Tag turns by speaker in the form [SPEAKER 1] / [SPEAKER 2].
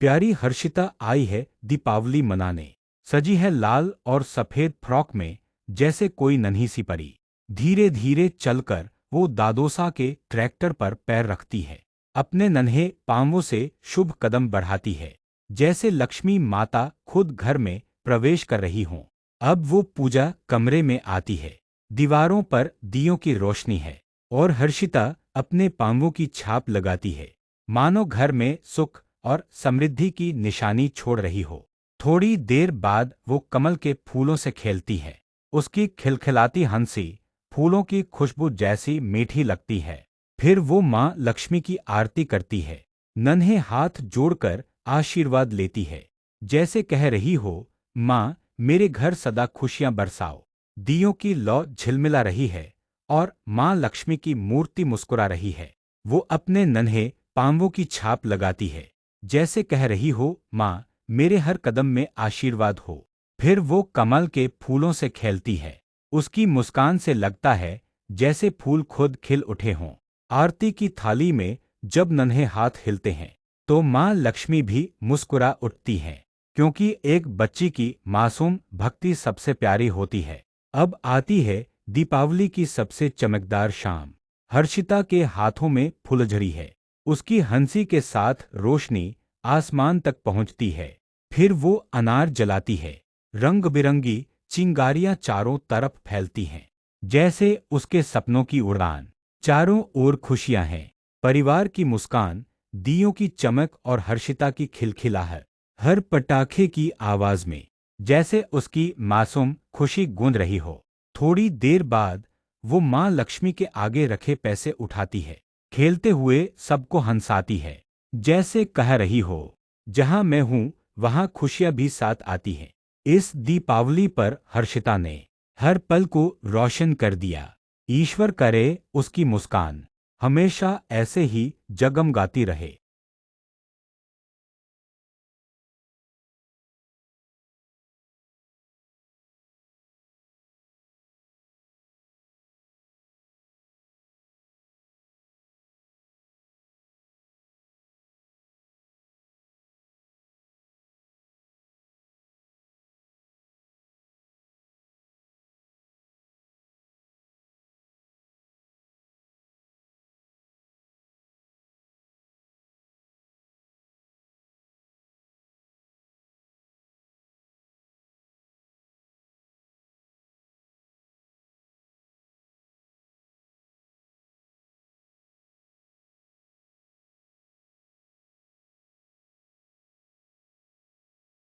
[SPEAKER 1] प्यारी हर्षिता आई है दीपावली मनाने। सजी है लाल और सफेद फ्रॉक में, जैसे कोई नन्ही सी परी। धीरे धीरे चलकर वो दादोसा के ट्रैक्टर पर पैर रखती है। अपने नन्हे पांवों से शुभ कदम बढ़ाती है, जैसे लक्ष्मी माता खुद घर में प्रवेश कर रही हों। अब वो पूजा कमरे में आती है। दीवारों पर दियों की रोशनी है और हर्षिता अपने पांवों की छाप लगाती है, मानो घर में सुख और समृद्धि की निशानी छोड़ रही हो। थोड़ी देर बाद वो कमल के फूलों से खेलती है। उसकी खिलखिलाती हंसी फूलों की खुशबू जैसी मीठी लगती है। फिर वो माँ लक्ष्मी की आरती करती है, नन्हे हाथ जोड़कर आशीर्वाद लेती है, जैसे कह रही हो, माँ मेरे घर सदा खुशियां बरसाओ। दियों की लौ झिलमिला रही है और माँ लक्ष्मी की मूर्ति मुस्कुरा रही है। वो अपने नन्हे पांवों की छाप लगाती है, जैसे कह रही हो, माँ मेरे हर कदम में आशीर्वाद हो। फिर वो कमल के फूलों से खेलती है। उसकी मुस्कान से लगता है जैसे फूल खुद खिल उठे हों। आरती की थाली में जब नन्हे हाथ हिलते हैं, तो माँ लक्ष्मी भी मुस्कुरा उठती हैं, क्योंकि एक बच्ची की मासूम भक्ति सबसे प्यारी होती है। अब आती है दीपावली की सबसे चमकदार शाम। हर्षिता के हाथों में फुलझड़ी है। उसकी हंसी के साथ रोशनी आसमान तक पहुंचती है। फिर वो अनार जलाती है। रंग बिरंगी चिंगारियां चारों तरफ फैलती हैं, जैसे उसके सपनों की उड़ान। चारों ओर खुशियां हैं, परिवार की मुस्कान, दियों की चमक और हर्षिता की खिलखिलाहट। हर पटाखे की आवाज में जैसे उसकी मासूम खुशी गूंज रही हो। थोड़ी देर बाद वो माँ लक्ष्मी के आगे रखे पैसे उठाती है, खेलते हुए सबको हंसाती है, जैसे कह रही हो, जहां मैं हूं वहां खुशियां भी साथ आती हैं। इस दीपावली पर हर्षिता ने हर पल को रोशन कर दिया। ईश्वर करे उसकी मुस्कान हमेशा ऐसे ही जगमगाती रहे।